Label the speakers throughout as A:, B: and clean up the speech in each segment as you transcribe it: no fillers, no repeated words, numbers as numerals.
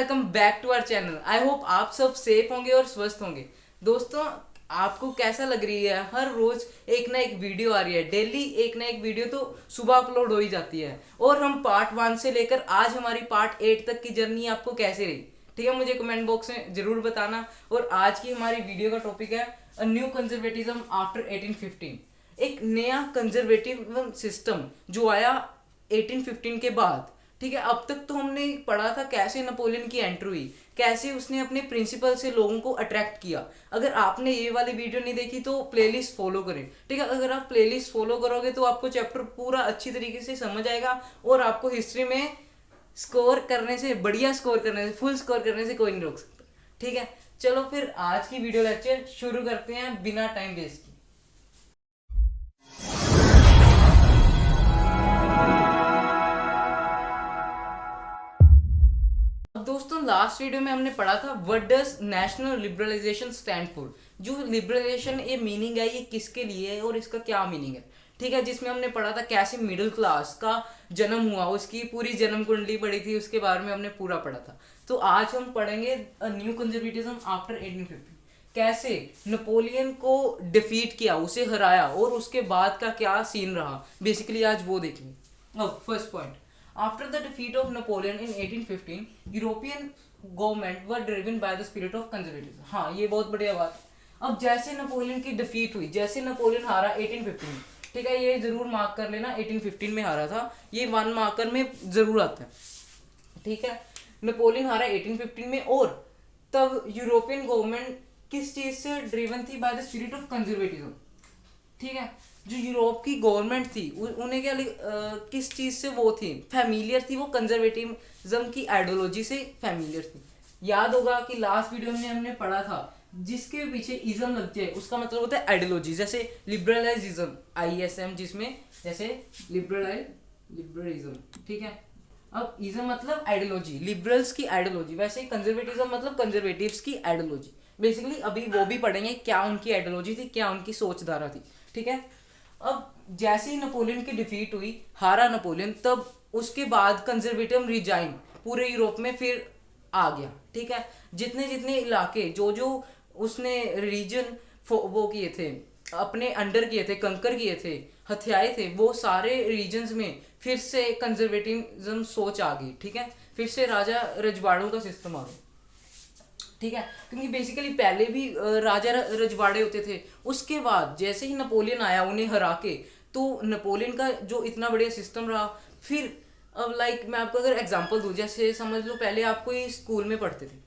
A: Welcome back to our channel. I hope आप सब safe होंगे और स्वस्थ होंगे। दोस्तों, आपको कैसा लग रही है? हर रोज एक ना एक वीडियो आ रही है, डेली एक ना एक वीडियो तो सुबह अपलोड हो ही जाती है। और हम पार्ट 1 से लेकर आज हमारी पार्ट 8 तक की जर्नी आपको कैसे रही? ठीक है, मुझे कमेंट बॉक्स में जरूर बताना। और आज की हमारी वीडियो का टॉपिक है अ न्यू कंजर्वेटिज्म आफ्टर 1815। एक नया कंजर्वेटिव सिस्टम जो आया 1815 के बाद। ठीक है, अब तक तो हमने पढ़ा था कैसे नेपोलियन की एंट्री हुई, कैसे उसने अपने प्रिंसिपल से लोगों को अट्रैक्ट किया। अगर आपने ये वाली वीडियो नहीं देखी तो प्लेलिस्ट फॉलो करें। ठीक है, अगर आप प्लेलिस्ट फॉलो करोगे तो आपको चैप्टर पूरा अच्छी तरीके से समझ आएगा और आपको हिस्ट्री में स्कोर करने से, बढ़िया स्कोर करने से, फुल स्कोर करने से कोई नहीं रोक सकता। ठीक है, चलो फिर आज की वीडियो लेक्चर शुरू करते हैं बिना टाइम वेस्ट किए। अब दोस्तों, लास्ट वीडियो में हमने पढ़ा था what does national liberalisation stand for. जो लिबरलाइजेशन ये मीनिंग है, ये किसके लिए है और इसका क्या मीनिंग है। ठीक है, जिसमें हमने पढ़ा था कैसे मिडिल क्लास का जन्म हुआ, उसकी पूरी जन्म कुंडली पढ़ी थी, उसके बारे में हमने पूरा पढ़ा था। तो आज हम पढ़ेंगे न्यू कंजर्वेटिज्म आफ्टर 1850। कैसे नेपोलियन को डिफीट किया, उसे हराया और उसके बाद का क्या सीन रहा, बेसिकली आज वो देखेंगे। अब first point, after the defeat of Napoleon in 1815, European government were driven by the spirit of conservatism। हाँ, ये बहुत बढ़िया बात है। अब जैसे नेपोलियन की डिफीट हुई, जैसे नेपोलियन हारा 1815 में, ठीक है, ये जरूर मार्क कर लेना 1815 में हारा था, ये 1 मार्कर में जरूर आता है। ठीक है, नेपोलियन हारा 1815 में और तब यूरोपियन गवर्नमेंट किस चीज से ड्रिवन थी? By the spirit of conservatism. ठीक है, जो यूरोप की गवर्नमेंट थी उन्हें क्या किस चीज से वो थी, फैमिलियर थी, वो कंजर्वेटिज्म की आइडियोलॉजी से फैमिलियर थी। याद होगा कि लास्ट वीडियो में हमने पढ़ा था जिसके पीछे इज्म लग जाए उसका मतलब होता है आइडियोलॉजी। जैसे लिबरलाइजिज्म, ISM, जिसमें जैसे लिबरलिज्म। ठीक है, अब इज्म मतलब आइडियोलॉजी, लिबरल्स की आइडियोलॉजी, वैसे कंजर्वेटिज्म मतलब कंजर्वेटिव्स की आइडियोलॉजी। बेसिकली अभी वो भी पढ़ेंगे क्या उनकी आइडियोलॉजी थी, क्या उनकी सोच धारा थी। ठीक है, अब जैसे ही नेपोलियन की डिफीट हुई, हारा नेपोलियन, तब उसके बाद कंजर्वेटिव रिजाइन पूरे यूरोप में फिर आ गया। ठीक है, जितने जितने इलाके जो जो उसने रीजन वो किए थे, अपने अंडर किए थे, कंकर किए थे, हथियाए थे, वो सारे रीजन्स में फिर से कंजर्वेटिज्म सोच आ गई। ठीक है, फिर से राजा रजवाड़ों का सिस्टम आ गया। ठीक है, क्योंकि बेसिकली पहले भी राजा रजवाड़े होते थे। उसके बाद जैसे ही नेपोलियन आया उन्हें हरा के, तो नेपोलियन का जो इतना बढ़िया सिस्टम रहा। फिर अब लाइक मैं आपको अगर एग्जांपल दूं, जैसे समझ लो पहले आप कोई स्कूल में पढ़ते थे,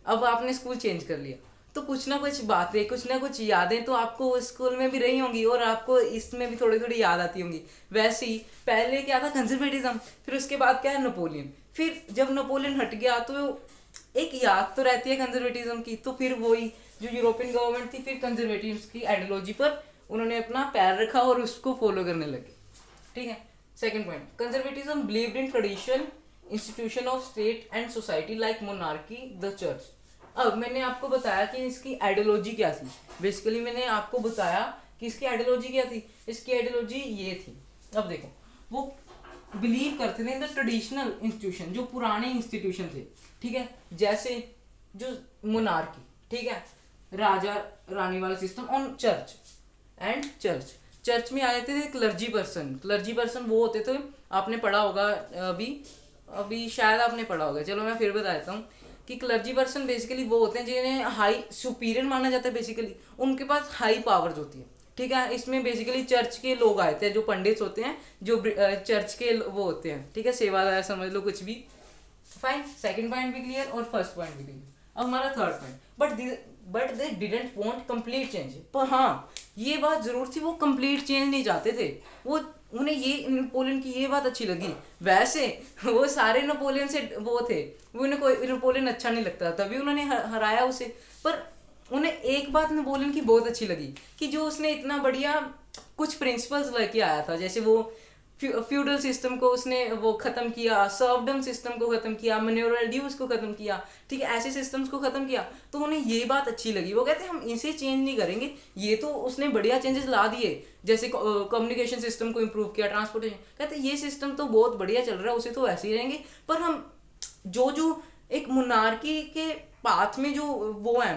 A: अब आपने स्कूल चेंज कर लिया, तो कुछ ना कुछ बातें, कुछ ना कुछ यादें तो आपको स्कूल में भी रही होंगी और आपको इसमें भी थोड़ी थोड़ी याद आती होंगी। वैसे ही पहले क्या था? कंजर्वेटिज्म, फिर उसके बाद क्या है? नेपोलियन। फिर जब नेपोलियन हट गया तो एक याद तो रहती है कंजर्वेटिज्म की, तो फिर वही जो यूरोपियन गवर्नमेंट थी फिर कंजर्वेटिव की आइडियोलॉजी पर उन्होंने अपना पैर रखा और उसको फॉलो करने लगे। ठीक है, second point, conservatism believed in tradition, institution of state and society like monarchy, the church. अब मैंने आपको बताया कि इसकी आइडियोलॉजी क्या थी। बेसिकली मैंने आपको बताया कि इसकी आइडियोलॉजी क्या थी। इसकी आइडियोलॉजी ये थी, अब देखो, वो बिलीव करते थे इन द ट्रेडिशनल इंस्टीट्यूशन, जो पुराने इंस्टीट्यूशन थे। ठीक है, जैसे जो मोनार्की, ठीक है, राजा रानी वाला system, on church and church. Church में आए थे क्लर्जी पर्सन। क्लर्जी पर्सन वो होते थे, आपने पढ़ा होगा, अभी अभी शायद आपने पढ़ा होगा, चलो मैं फिर बता देता हूँ कि क्लर्जी पर्सन बेसिकली वो होते हैं जिन्हें हाई सुपीरियर माना जाता है। बेसिकली उनके पास हाई पावर्स होती है। ठीक है, इसमें बेसिकली चर्च के लोग आए थे, जो पंडित होते हैं, जो चर्च के वो होते हैं। ठीक है, सेवादार समझ लो, कुछ भी। फाइन, सेकंड पॉइंट भी क्लियर और फर्स्ट पॉइंट भी क्लियर। अब हमारा third point, but they didn't want complete change. पर हाँ, ये बात जरूर थी, वो कंप्लीट चेंज नहीं चाहते थे। वो उन्हें ये नेपोलियन की ये बात अच्छी लगी। वैसे वो सारे नेपोलियन से वो थे, वो उन्हें कोई नेपोलियन अच्छा नहीं लगता, तभी उन्होंने हराया उसे। पर उन्हें एक बात नेपोलियन की बहुत अच्छी लगी कि जो उसने इतना बढ़िया कुछ प्रिंसिपल्स लेके आया था, जैसे वो फ्यूडल सिस्टम को उसने वो खत्म किया, सर्वडम सिस्टम को खत्म किया, मैन्योरल ड्यूज को खत्म किया। ठीक है, ऐसे सिस्टम्स को खत्म किया, तो उन्हें ये बात अच्छी लगी। वो कहते हैं हम इसे चेंज नहीं करेंगे, ये तो उसने बढ़िया चेंजेस ला दिए, जैसे कम्युनिकेशन सिस्टम को इम्प्रूव किया, ट्रांसपोर्टेशन। कहते हैं ये सिस्टम तो बहुत बढ़िया चल रहा है, उसे तो ऐसे ही रहेंगे, पर हम जो जो एक मोनार्की के पाथ में जो वो है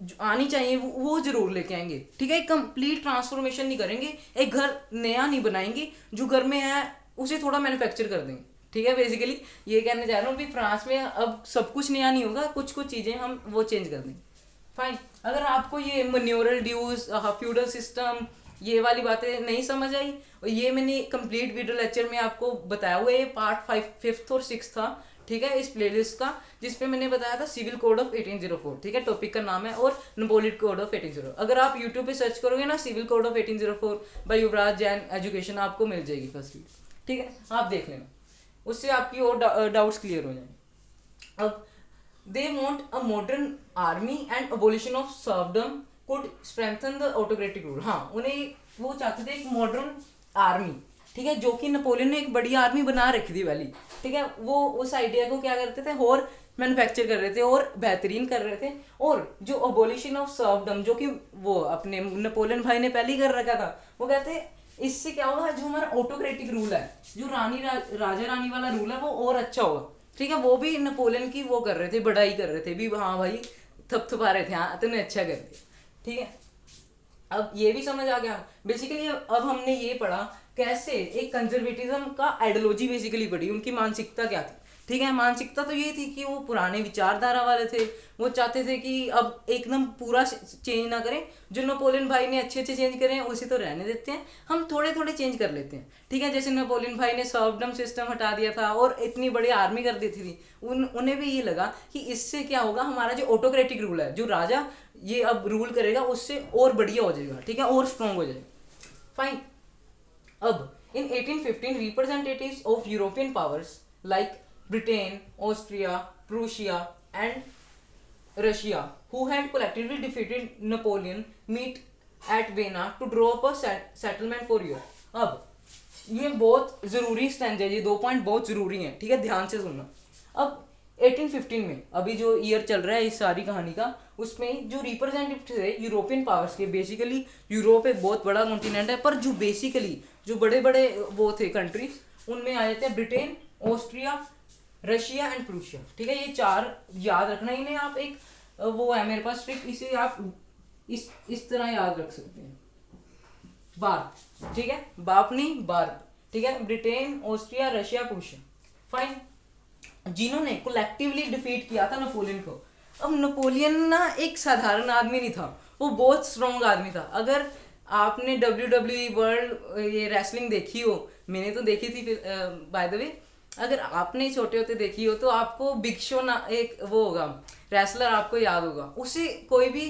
A: जो आनी चाहिए वो जरूर लेके आएंगे, ठीक है। कंप्लीट ट्रांसफॉर्मेशन नहीं करेंगे, एक घर नया नहीं बनाएंगे, जो घर में है उसे थोड़ा मैन्युफैक्चर कर देंगे, ठीक है। बेसिकली ये कहने जा रहा हूँ कि फ्रांस में अब सब कुछ नया नहीं होगा, कुछ कुछ चीज़ें हम वो चेंज कर देंगे। फाइन। अगर आपको ये मन्योरल ड्यूज, फ्यूडल सिस्टम, ये वाली बातें नहीं समझ आई, और ये मैंने कंप्लीट वीडियो लेक्चर में आपको बताया हुआ है, पार्ट 5th और 6th था, ठीक है, इस प्लेलिस्ट का, जिसपे मैंने बताया था सिविल कोड ऑफ 1804, ठीक है, टॉपिक का नाम है, और नेपोलियन कोड ऑफ 1804। अगर आप यूट्यूब पे सर्च करोगे ना civil code of 1804 by Yuvraj Jain education, आपको मिल जाएगी फर्स्ट वीडियो, ठीक है, आप देख लेना, उससे आपकी और डाउट्स क्लियर हो जाएंगे। अब they want a modern army and abolition of serfdom could strengthen the autocratic rule। हाँ, उन्हें वो चाहते थे एक मॉडर्न आर्मी, ठीक है, जो कि नेपोलियन ने एक बड़ी आर्मी बना रखी थी वाली, ठीक है, वो उस आइडिया को क्या करते थे और मैन्युफैक्चर कर रहे थे और बेहतरीन कर रहे थे। और जो अबोलिशन ऑफ सर्फडम, जो कि वो अपने नेपोलियन भाई ने पहले ही कर रखा था, वो कहते इससे क्या होगा, जो हमारा ऑटोक्रेटिक रूल है, जो राजा रानी वाला रूल है, वो और अच्छा होगा, ठीक है। वो भी नेपोलियन की वो कर रहे थे, बढ़ाई कर रहे थे भी, हाँ भाई थपथपा रहे थे, हाँ तुमने अच्छा कर दिया, ठीक है। अब ये भी समझ आ गया बेसिकली। अब हमने ये पढ़ा कैसे एक कंजर्वेटिज्म का आइडियोलॉजी बेसिकली पढ़ी, उनकी मानसिकता क्या थी, ठीक है। मानसिकता तो ये थी कि वो पुराने विचारधारा वाले थे, वो चाहते थे कि अब एकदम पूरा चेंज ना करें, जो नेपोलियन भाई ने अच्छे अच्छे चेंज करे हैं उसे तो रहने देते हैं, हम थोड़े थोड़े चेंज कर लेते हैं, ठीक है। जैसे नेपोलियन भाई ने सर्फडम सिस्टम हटा दिया था और इतनी बड़ी आर्मी कर दी थी, उन्हें भी ये लगा कि इससे क्या होगा, हमारा जो ऑटोक्रेटिक रूल है, जो राजा ये अब रूल करेगा उससे और बढ़िया हो जाएगा, ठीक है, और स्ट्रॉन्ग हो जाएगा। फाइन। अब in 1815 representatives of European powers like Britain, Austria, Prussia and Russia, who had collectively defeated Napoleon, meet at Vienna to draw up a settlement for Europe। अब ये बहुत जरूरी स्टैंड है, ये 2 पॉइंट बहुत जरूरी हैं, ठीक है, ध्यान से सुनना। अब 1815 में अभी जो ईयर चल रहा है इस सारी कहानी का, उसमें जो रिप्रेजेंटेटिव थे यूरोपियन पावर्स के, बेसिकली यूरोप एक बहुत बड़ा कॉन्टिनेंट है, पर जो बेसिकली जो बड़े बड़े वो थे कंट्रीज, उनमें आ जाते हैं Britain, Austria, Russia and Prussia, ठीक है। ये 4 याद रखना, इन्हें आप एक वो है मेरे पास ट्रिक, इसे आप इस तरह याद रख सकते हैं, बार, ठीक है, बाप नहीं बार, ठीक है, Britain, Austria, Russia, Prussia. Fine. जिन्होंने कोलेक्टिवली डिफीट किया था नेपोलियन को। अब नेपोलियन ना एक साधारण आदमी नहीं था, वो बहुत स्ट्रॉन्ग आदमी था। अगर आपने WWE वर्ल्ड ये रेसलिंग देखी हो, मैंने तो देखी थी बाय द वे, अगर आपने छोटे होते देखी हो तो आपको बिग शो ना एक वो होगा रेसलर, आपको याद होगा, उसे कोई भी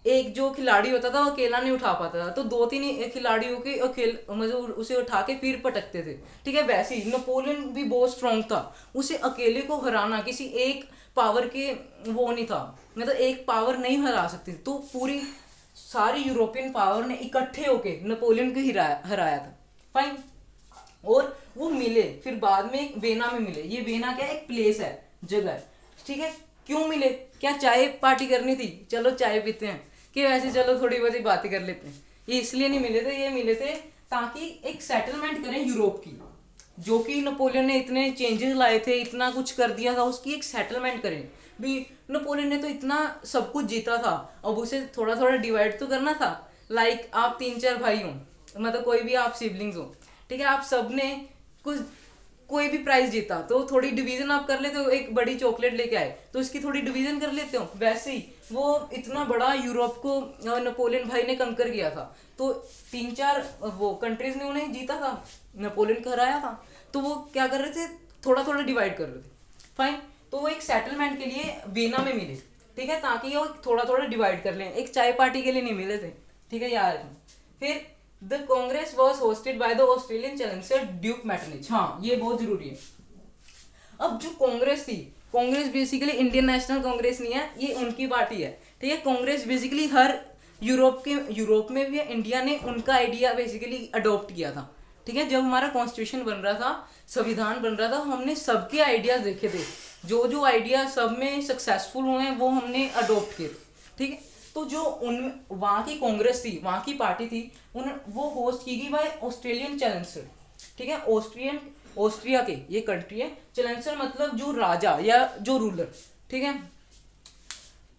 A: एक जो खिलाड़ी होता था वो अकेला नहीं उठा पाता था, तो 2-3 खिलाड़ियों के मतलब उसे उठा के फिर पटकते थे, ठीक है। वैसे ही नेपोलियन भी बहुत स्ट्रांग था, उसे अकेले को हराना किसी एक पावर के वो नहीं था, मतलब एक पावर नहीं हरा सकती, तो पूरी सारी यूरोपियन पावर ने इकट्ठे होके नेपोलियन को हराया था। फाइन। और वो मिले फिर बाद में वेना में मिले। ये वेना क्या एक प्लेस है, जगह है, ठीक है। क्यों मिले, क्या चाय पार्टी करनी थी, चलो चाय पीते हैं, कि वैसे चलो थोड़ी बहुत बातें कर लेते हैं, ये इसलिए नहीं मिले थे, ये मिले थे ताकि एक सेटलमेंट करें यूरोप की, जो कि नेपोलियन ने इतने चेंजेस लाए थे, इतना कुछ कर दिया था, उसकी एक सेटलमेंट करें भी। नेपोलियन ने तो इतना सब कुछ जीता था, अब उसे थोड़ा थोड़ा डिवाइड तो करना था। लाइक आप 3-4 भाई हो, मतलब कोई भी आप सिबलिंग्स हो, ठीक है, आप सब ने कुछ कोई भी प्राइज जीता तो थोड़ी डिवीजन आप कर लेते हो, एक बड़ी चॉकलेट लेके आए तो इसकी थोड़ी डिवीजन कर लेते हो, वैसे ही वो इतना बड़ा यूरोप को नेपोलियन भाई ने कंकर किया था, तो 3-4 वो कंट्रीज ने उन्हें जीता था, नेपोलियन को हराया था, तो वो क्या कर रहे थे, थोड़ा थोड़ा डिवाइड कर रहे थे। फाइन। तो वो एक सेटलमेंट के लिए वीना में मिले, ठीक है, ताकि वो थोड़ा थोड़ा डिवाइड कर लें, एक चाय पार्टी के लिए नहीं मिले थे, ठीक है यार। फिर the Congress was hosted by the Australian chancellor duke Metternich. हाँ, ये बहुत जरूरी है। अब जो कांग्रेस थी, कांग्रेस बेसिकली इंडियन नेशनल कांग्रेस नहीं है, ये उनकी पार्टी है, ठीक है। कांग्रेस बेसिकली हर यूरोप में भी है, इंडिया ने उनका आइडिया बेसिकली अडॉप्ट किया था, ठीक है। जब हमारा कॉन्स्टिट्यूशन बन रहा था, संविधान बन रहा था, हमने सबके आइडियाज देखे थे, जो जो आइडिया सब में सक्सेसफुल हुए हैं वो हमने अडॉप्ट किए, ठीक है। तो जो उन वहाँ की कांग्रेस थी, वहाँ की पार्टी थी, वो होस्ट की गई बाय ऑस्ट्रेलियन चांसलर, ठीक है। ऑस्ट्रियन ऑस्ट्रिया के ये कंट्री है। चांसलर मतलब जो राजा या जो रूलर, ठीक है,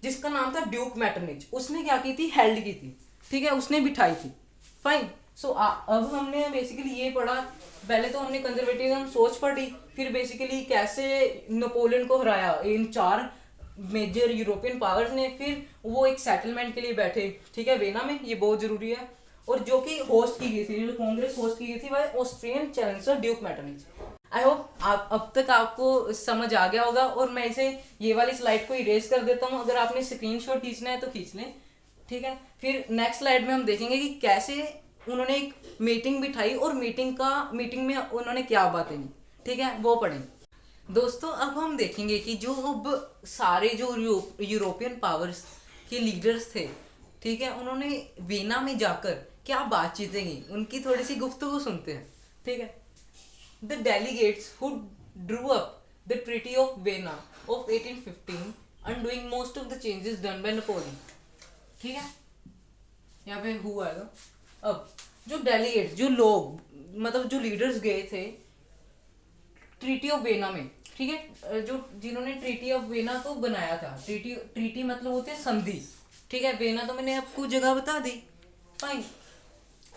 A: जिसका नाम था ड्यूक मैटरनिच, उसने क्या की थी, हेल्ड की थी, ठीक है, उसने बिठाई थी। फाइन। सो अब हमने बेसिकली ये पढ़ा, पहले तो हमने कंजर्वेटिज्म सोच पढ़ी, फिर बेसिकली कैसे नेपोलियन को हराया इन 4 मेजर यूरोपियन पावर्स ने, फिर वो एक सेटलमेंट के लिए बैठे, ठीक है, वेना में, ये बहुत जरूरी है। और जो कि होस्ट की गई थी, जो कांग्रेस होस्ट की गई थी वह Austrian chancellor duke Metternich. I hope आप अब तक आपको समझ आ गया होगा। और मैं इसे ये वाली स्लाइड को इरेज कर देता हूँ, अगर आपने स्क्रीनशॉट खींचना है तो खींच लें, ठीक है। फिर नेक्स्ट स्लाइड में हम देखेंगे कि कैसे उन्होंने एक मीटिंग बिठाई और मीटिंग में उन्होंने क्या बातें की, ठीक है, वो पढ़ेंगे। दोस्तों अब हम देखेंगे कि जो अब सारे जो यूरोपियन पावर्स के लीडर्स थे, ठीक है, उन्होंने वीना में जाकर क्या बातचीतें की, उनकी थोड़ी सी गुफ्तगू सुनते हैं, ठीक है। The delegates who drew up the Treaty of Vienna of 1815, undoing most of the changes done by Napoleon, ठीक है, यहाँ पे हु आएगा। अब जो डेलीगेट्स, जो लोग, मतलब जो लीडर्स गए थे ट्रीटी ऑफ वेना में, ठीक है, जो जिन्होंने ट्रीटी ऑफ वेना को बनाया था, ट्रीटी मतलब होते हैं संधि, ठीक है, वेना तो मैंने आपको जगह बता दी। फाइन।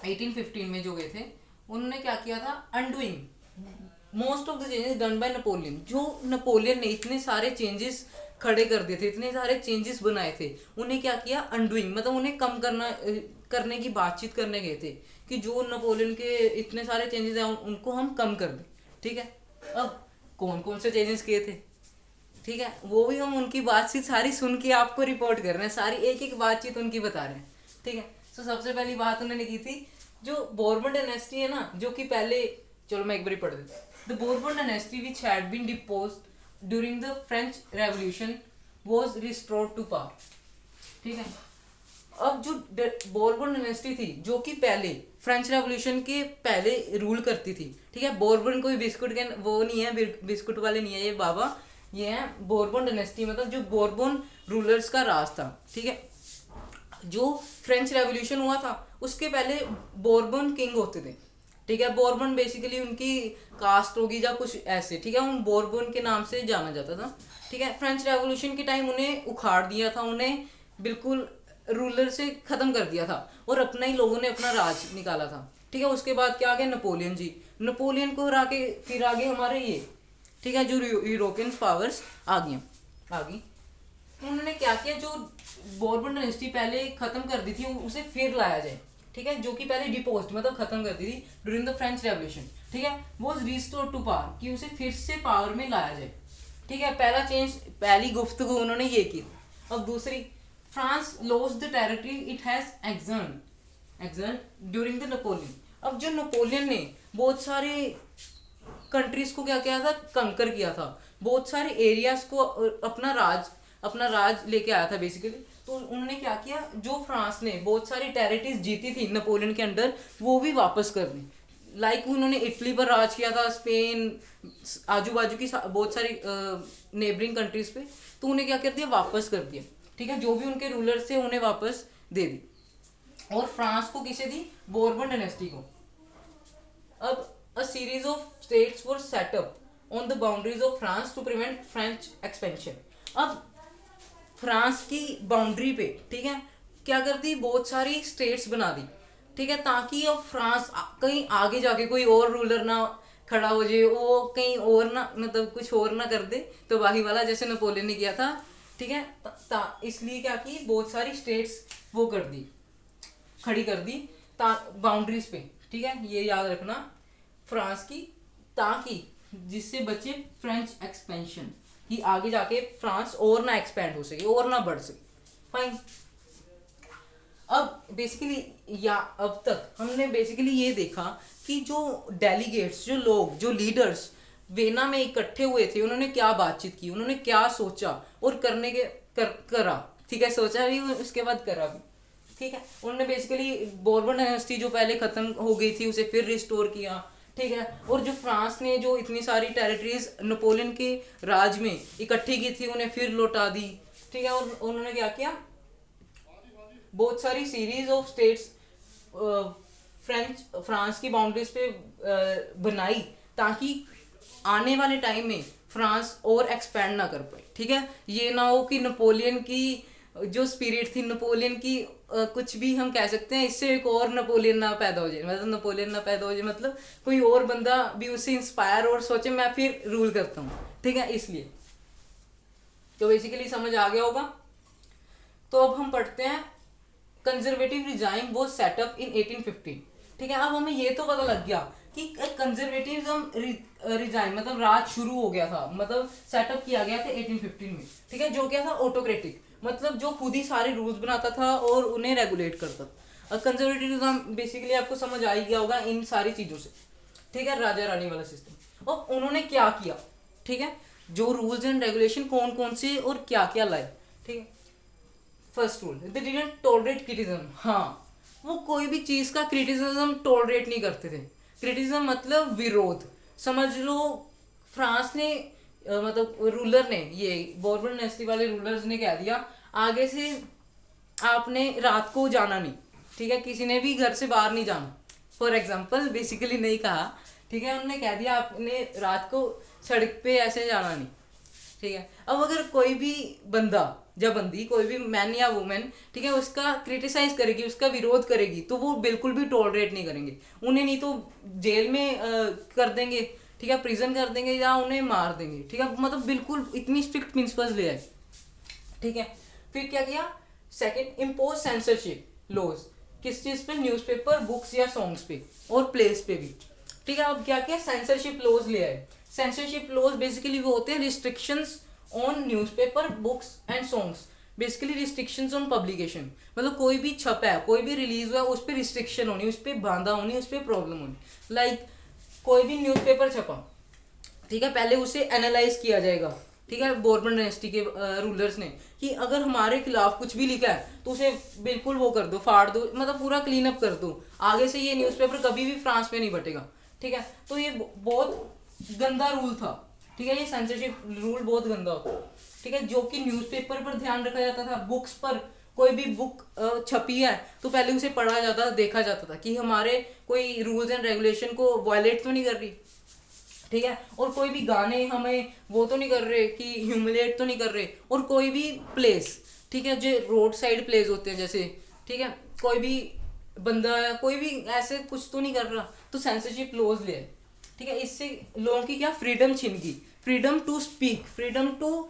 A: 1815 में जो गए थे, उन्होंने क्या किया था, undoing most of the changes done by Napoleon, जो नेपोलियन ने इतने सारे चेंजेस खड़े कर दिए थे, इतने सारे चेंजेस बनाए थे, उन्हें क्या किया, अनडूइंग मतलब उन्हें कम करने की बातचीत करने गए थे कि जो नेपोलियन के इतने सारे चेंजेस हैं उनको हम कम कर दें, ठीक है। अब कौन कौन से चेंजेस किए थे, ठीक है, वो भी हम उनकी बातचीत सारी सुन के आपको रिपोर्ट कर रहे हैं, सारी एक एक बातचीत उनकी बता रहे हैं, ठीक है। तो सबसे पहली बात उन्होंने की थी, जो बोर्बन डायनेस्टी है ना, जो कि पहले, चलो मैं एक बार पढ़ देता हूँ। The Bourbon dynasty which had been deposed during the French revolution was restored to power, ठीक है। अब जो बोर्बन डायनेस्टी थी, जो कि पहले फ्रेंच रेवोल्यूशन के पहले रूल करती थी, ठीक है, बोर्बन कोई बिस्कुट के वो नहीं है, बिस्कुट वाले नहीं है ये बाबा, ये है बोर्बन डायनेस्टी, मतलब जो बोर्बन रूलर्स का राज था, ठीक है। जो फ्रेंच रेवोल्यूशन हुआ था उसके पहले बोर्बन किंग होते थे, ठीक है, बोर्बन बेसिकली उनकी कास्ट होगी या कुछ ऐसे, ठीक है, उन बोर्बन के नाम से जाना जाता था, ठीक है। फ्रेंच रेवोल्यूशन के टाइम उन्हें उखाड़ दिया था, उन्हें बिल्कुल रूलर से खत्म कर दिया था और अपना ही लोगों ने अपना राज निकाला था, ठीक है। उसके बाद क्या आ गया, नेपोलियन जी, नेपोलियन को हरा के फिर आगे हमारे ये, ठीक है, जो यूरोपियन पावर्स आ गई। उन्होंने क्या किया, जो बोर्बन डायनेस्टी पहले खत्म कर दी थी उसे फिर लाया जाए, ठीक है, जो कि पहले डिपोज्ड मतलब खत्म कर दी थी ड्यूरिंग द फ्रेंच रेवोल्यूशन, ठीक है, वो रिस्टोर टू पावर, कि उसे फिर से पावर में लाया जाए, ठीक है। पहला चेंज, पहली गुफ्तगू उन्होंने ये की। अब दूसरी, France lost the territory it has एक्सर्न ड्यूरिंग द नेपोलियन। अब जो नेपोलियन ने बहुत सारे कंट्रीज को क्या किया था, कंकर किया था, बहुत सारे एरियाज को अपना राज लेके आया था बेसिकली। तो उन्होंने क्या किया, जो फ्रांस ने बहुत सारी टेरिटरीज जीती थी नेपोलियन के अंडर, वो भी वापस कर दी। लाइक उन्होंने इटली पर राज किया था, स्पेन, आजू बाजू की बहुत सारी नेबरिंग कंट्रीज पे, तो उन्हें क्या कर दिया, वापस कर दिया, ठीक है, जो भी उनके रूलर्स थे उन्हें वापस दे दी। और फ्रांस को किसे दी, बोर्बन डायनेस्टी को। अब a series of states were set up on the boundaries of France to prevent French expansion। अब फ्रांस की बाउंड्री पे, ठीक है, क्या कर दी, बहुत सारी स्टेट्स बना दी, ठीक है, ताकि अब फ्रांस कहीं आगे जाके कोई और रूलर ना खड़ा हो जाए, वो कहीं और ना, मतलब कुछ और ना कर दे तो वाही वाला, जैसे नेपोलियन ने किया था, ठीक है। इसलिए क्या की, बहुत सारी स्टेट्स वो कर दी, खड़ी कर दी बाउंड्रीज पे, ठीक है, ये याद रखना फ्रांस की, ताकि जिससे बचे फ्रेंच एक्सपेंशन, कि आगे जाके फ्रांस और ना एक्सपेंड हो सके और ना बढ़ सके। फाइन। अब बेसिकली या अब तक हमने बेसिकली ये देखा कि जो डेलीगेट्स, जो लोग, जो लीडर्स वेना में इकट्ठे हुए थे, उन्होंने क्या बातचीत की, उन्होंने क्या सोचा और करने के करा, ठीक है, सोचा भी उसके बाद करा भी, ठीक है। उन्होंने बेसिकली बोर्बन डायनेस्टी जो पहले खत्म हो गई थी उसे फिर रिस्टोर किया, ठीक है। और जो फ्रांस ने जो इतनी सारी टेरिटरीज नेपोलियन के राज में इकट्ठी की थी उन्हें फिर लौटा दी, ठीक है। और उन्होंने क्या किया, बहुत सारी सीरीज ऑफ स्टेट्स फ्रांस की बाउंड्रीज पे बनाई, ताकि आने वाले टाइम में फ्रांस और एक्सपैंड ना कर पाए, ठीक है। ये ना हो कि नेपोलियन की जो स्पिरिट थी, नेपोलियन की कुछ भी हम कह सकते हैं, इससे एक और नेपोलियन ना पैदा हो जाए, मतलब नेपोलियन ना पैदा हो जाए मतलब कोई और बंदा भी उससे इंस्पायर और सोचे मैं फिर रूल करता हूँ, ठीक है। इसलिए तो बेसिकली समझ आ गया होगा। तो अब हम पढ़ते हैं कंजर्वेटिव रिजाइम वो सेटअप इन 1815, ठीक है। अब हमें ये तो पता लग गया कि कंजर्वेटिव रिजाइम मतलब राज शुरू हो गया था, मतलब सेटअप किया गया था 1815 में, ठीक है। जो क्या था, ऑटोक्रेटिक, मतलब जो खुद ही सारे रूल्स बनाता था और उन्हें रेगुलेट करता था। कंजर्वेटिव रिजाइम बेसिकली आपको समझ आ ही गया होगा इन सारी चीजों से, ठीक है, राजा रानी वाला सिस्टम। और उन्होंने क्या किया, ठीक है, जो रूल्स एंड रेगुलेशन कौन कौन से और क्या क्या लाए, ठीक है। First rule, they didn't tolerate criticism. हाँ, वो कोई भी चीज का क्रिटिसिज्म टॉलरेट नहीं करते थे। क्रिटिसिज्म मतलब विरोध, समझ लो फ्रांस ने मतलब रूलर ने, ये बोर्बन डायनेस्टी वाले रूलर्स ने कह दिया आगे से आपने रात को जाना नहीं, ठीक है, किसी ने भी घर से बाहर नहीं जाना। फॉर एग्जाम्पल, बेसिकली नहीं कहा, ठीक है, उन्होंने कह दिया आपने रात को सड़क पे ऐसे जाना नहीं, ठीक है। अब अगर कोई भी बंदा या बंदी, कोई भी मैन या वुमेन, ठीक है, उसका क्रिटिसाइज करेगी, उसका विरोध करेगी, तो वो बिल्कुल भी टॉलरेट नहीं करेंगे। उन्हें नहीं तो जेल में कर देंगे, ठीक है, प्रिजन कर देंगे या उन्हें मार देंगे, ठीक है, मतलब बिल्कुल इतनी स्ट्रिक्ट प्रिंसिपल्स ले आए, ठीक है। फिर क्या किया, सेकंड, इम्पोज सेंसरशिप लॉज, किस चीज पे, न्यूज़पेपर, बुक्स या सॉन्ग्स पे और प्लेस पे भी, ठीक है। अब क्या किया, सेंसरशिप लॉज ले आए। सेंसरशिप लॉज बेसिकली वो होते हैं restrictions on newspaper, books and songs, basically restrictions on publication, मतलब कोई भी छपा है, कोई भी रिलीज हुआ है, उस पर रिस्ट्रिक्शन होनी, उस पर बांधा होनी, उस पर प्रॉब्लम होनी। लाइक कोई भी न्यूज़पेपर छपा, ठीक है, पहले उसे एनालाइज किया जाएगा, ठीक है, बोर्बन डायनेस्टी के रूलर्स ने, कि अगर हमारे खिलाफ कुछ भी लिखा है तो उसे बिल्कुल वो कर दो, फाड़ दो, मतलब पूरा क्लीन अप कर दो, आगे से ये न्यूज़पेपर कभी भी फ्रांस में नहीं बटेगा, ठीक है। तो ये बहुत गंदा रूल था, ठीक है, ये सेंसरशिप रूल बहुत गंदा होता, ठीक है। जो कि न्यूज़पेपर पर ध्यान रखा जाता था, बुक्स पर, कोई भी बुक छपी है तो पहले उसे पढ़ा जाता, देखा जाता था कि हमारे कोई रूल्स एंड रेगुलेशन को वायलेट तो नहीं कर रही, ठीक है। और कोई भी गाने हमें वो तो नहीं कर रहे कि ह्यूमिलेट तो नहीं कर रहे। और कोई भी प्लेस, ठीक है, जो रोड साइड प्लेस होते हैं जैसे, ठीक है, कोई भी बंदा या कोई भी ऐसे कुछ तो नहीं कर रहा, तो सेंसरशिप लॉज ले, ठीक है। इससे लोगों की क्या फ्रीडम छिन गई, freedom to speak, freedom to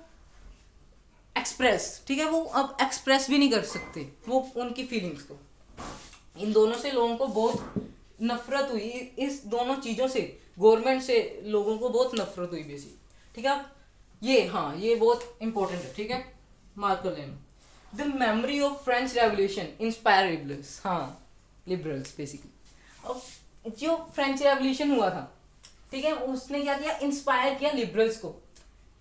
A: express, ठीक है, वो अब एक्सप्रेस भी नहीं कर सकते वो उनकी फीलिंग्स को। इन दोनों से लोगों को बहुत नफरत हुई, इस दोनों चीजों से, गवर्नमेंट से लोगों को बहुत नफरत हुई बेसिक, ठीक है। ये, हाँ, ये बहुत इंपॉर्टेंट है, ठीक है, मार्क कर लेना। The memory of French revolution inspire liberals, हाँ, लिबरल्स बेसिकली। अब जो फ्रेंच रेवोल्यूशन हुआ था, ठीक है, उसने क्या किया, इंस्पायर किया लिबरल्स को,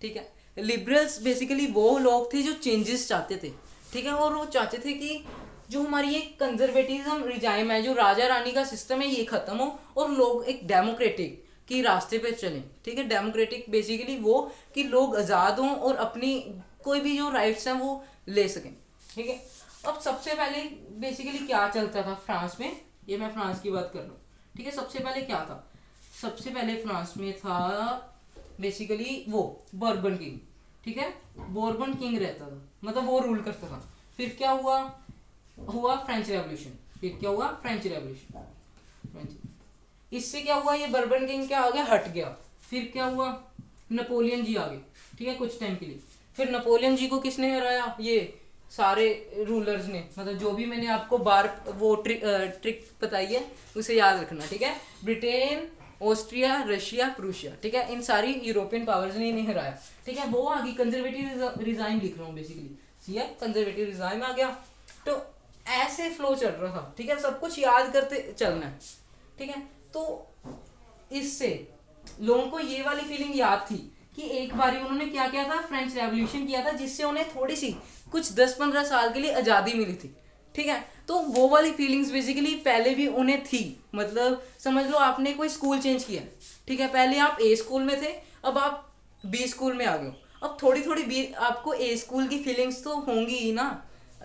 A: ठीक है। लिबरल्स बेसिकली वो लोग थे जो चेंजेस चाहते थे, ठीक है, और वो चाहते थे कि जो हमारी ये कंजर्वेटिज्म रिजाइम है, जो राजा रानी का सिस्टम है, ये खत्म हो और लोग एक डेमोक्रेटिक की रास्ते पे चलें, ठीक है। डेमोक्रेटिक बेसिकली वो कि लोग आज़ाद हों और अपनी कोई भी जो राइट्स हैं वो ले सकें, ठीक है। अब सबसे पहले बेसिकली क्या चलता था फ्रांस में, ये मैं फ्रांस की बात कर रहा हूँ, ठीक है। सबसे पहले क्या था, सबसे पहले फ्रांस में था बेसिकली वो बर्बन किंग, ठीक है, बोर्बन किंग रहता था, मतलब वो रूल करता था। फिर क्या हुआ, फ्रेंच रेवोल्यूशन, फिर क्या हुआ, फ्रेंच रेवोल्यूशन, फ्रेंच, इससे क्या हुआ, ये बर्बन किंग क्या हो गया, हट गया। फिर क्या हुआ, नेपोलियन जी आ गए, ठीक है, कुछ टाइम के लिए। फिर नेपोलियन जी को किसने हराया, ये सारे रूलर्स ने, मतलब जो भी मैंने आपको बार वो ट्रिक बताई है उसे याद रखना, ठीक है। ब्रिटेन, ऑस्ट्रिया, रशिया, प्रूशिया, ठीक है, इन सारी यूरोपियन पावर्स ने इन्हें हराया, ठीक है। वो आ गई, कंजर्वेटिव रिजाइम लिख रहा हूँ बेसिकली, ठीक है, कंजर्वेटिव रिजाइम आ गया। तो ऐसे फ्लो चल रहा था, ठीक है, सब कुछ याद करते चलना है, ठीक है। तो इससे लोगों को ये वाली फीलिंग याद थी कि एक बारी उन्होंने क्या किया था, फ्रेंच रेवोल्यूशन किया था, जिससे उन्हें थोड़ी सी कुछ 10-15 साल के लिए आज़ादी मिली थी, ठीक है। तो वो वाली फीलिंग्स बेसिकली पहले भी उन्हें थी, मतलब समझ लो आपने कोई स्कूल चेंज किया, ठीक है, पहले आप ए स्कूल में थे, अब आप बी स्कूल में आ गए हो। अब थोड़ी थोड़ी बी आपको ए स्कूल की फीलिंग्स तो होंगी ही ना,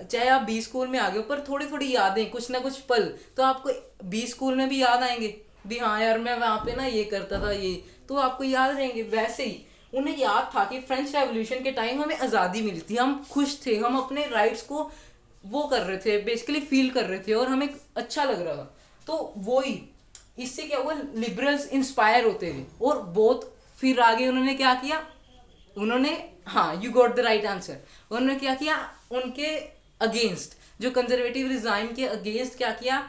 A: चाहे आप बी स्कूल में आ गए हो, पर थोड़ी थोड़ी यादें, कुछ ना कुछ पल तो आपको बी स्कूल में भी याद आएंगे भी, हाँ यार मैं वहाँ पे ना ये करता था, ये तो आपको याद रहेंगे। वैसे ही उन्हें याद था कि फ्रेंच रेवोल्यूशन के टाइम हमें आज़ादी मिली थी, हम खुश थे, हम अपने राइट्स को वो कर रहे थे, बेसिकली फील कर रहे थे और हमें अच्छा लग रहा था। तो वो ही इससे क्या हुआ, लिबरल्स इंस्पायर होते गए और बहुत फिर आगे उन्होंने क्या किया, उन्होंने, हाँ you got the right answer, उन्होंने क्या किया, उनके अगेंस्ट, जो कंजर्वेटिव रिजाइम के अगेंस्ट क्या किया,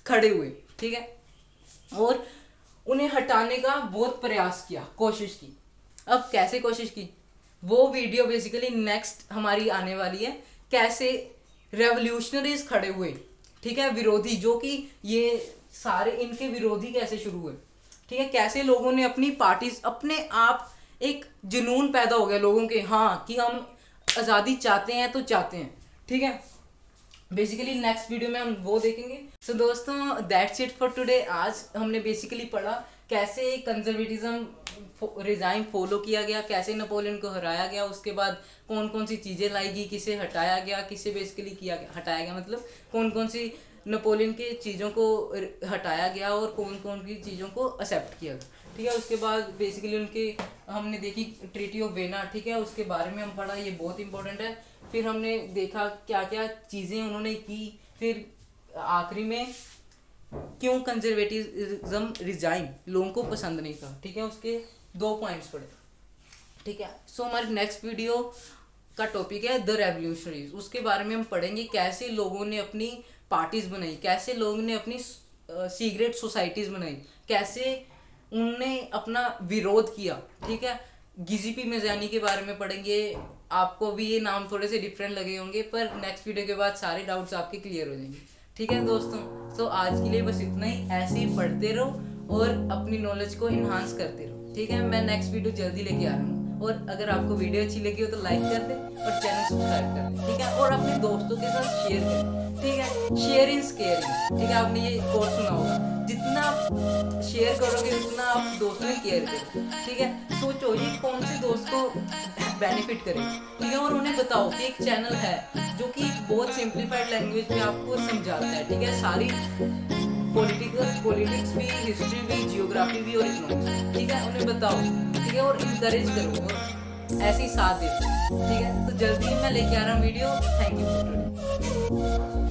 A: खड़े हुए, ठीक है, और उन्हें हटाने का बहुत प्रयास किया, कोशिश की। अब कैसे कोशिश की, वो वीडियो बेसिकली नेक्स्ट हमारी आने वाली है, कैसे रेवोल्यूशनरीज खड़े हुए, ठीक है, विरोधी, जो कि ये सारे इनके विरोधी कैसे शुरू हुए, ठीक है, कैसे लोगों ने अपनी पार्टीज, अपने आप एक जुनून पैदा हो गया लोगों के, हाँ कि हम आज़ादी चाहते हैं तो चाहते हैं, ठीक है। बेसिकली नेक्स्ट वीडियो में हम वो देखेंगे। सो दोस्तों दैट्स इट फॉर टुडे। आज हमने बेसिकली पढ़ा कैसे कंजर्वेटिज्म रिजाइम फॉलो किया गया, कैसे नेपोलियन को हराया गया, उसके बाद कौन कौन सी चीज़ें लाई गई, किसे हटाया गया, किसे बेसिकली किया गया, हटाया गया मतलब कौन कौन सी नेपोलियन के चीज़ों को हटाया गया और कौन कौन की चीज़ों को एक्सेप्ट किया गया, ठीक है। उसके बाद बेसिकली उनके हमने देखी ट्रीटी ऑफ वेना, ठीक है, उसके बारे में हम पढ़ा, ये बहुत इंपॉर्टेंट है। फिर हमने देखा क्या क्या चीज़ें उन्होंने की, फिर आखिरी में क्यों कंजर्वेटिज्म रिजाइम लोगों को पसंद नहीं था, ठीक है, उसके 2 पॉइंट्स पढ़े, ठीक है। सो हमारी नेक्स्ट वीडियो का टॉपिक है द रेवोल्यूशनरीज, उसके बारे में हम पढ़ेंगे कैसे लोगों ने अपनी पार्टीज बनाई, कैसे लोगों ने अपनी सीक्रेट सोसाइटीज बनाई, कैसे उनने अपना विरोध किया, ठीक है। गिजिपी मेजानी के बारे में पढ़ेंगे, आपको भी ये नाम थोड़े से डिफरेंट लगे होंगे, पर नेक्स्ट वीडियो के बाद सारे डाउट्स आपके क्लियर हो जाएंगे, ठीक है दोस्तों। तो आज के लिए बस इतना ही, ऐसे ही पढ़ते रहो और अपनी नॉलेज को इन्हांस करते रहो, ठीक है। मैं नेक्स्ट वीडियो जल्दी लेके आ रहा हूँ, और अगर आपको वीडियो अच्छी लगी हो तो लाइक कर दे और चैनल सब्सक्राइब कर दे, ठीक है, और अपने दोस्तों के साथ शेयर करें, ठीक है। शेयर इन केयरिंग, ठीक है, आपने ये कोर्स सुना होगा, जितना आप शेयर करोगे उतना आप दोस्तों में केयर करो, ठीक है। सोचो ये कौन से दोस्त को बेनिफिट करे, ठीक है, और उन्हें बताओ कि एक चैनल है जो कि बहुत सिंप्लीफाइड लैंग्वेज में आपको समझाता है, ठीक है, सारी पॉलिटिक्स भी, हिस्ट्री भी, जियोग्राफी भी और इकोनॉमिक्स, ठीक है, उन्हें बताओ, ठीक है, और इंकरेज करो और ऐसे ही साथ दे, ठीक है। तो जल्दी मैं लेके आ रहा हूँ video. Thank you for today.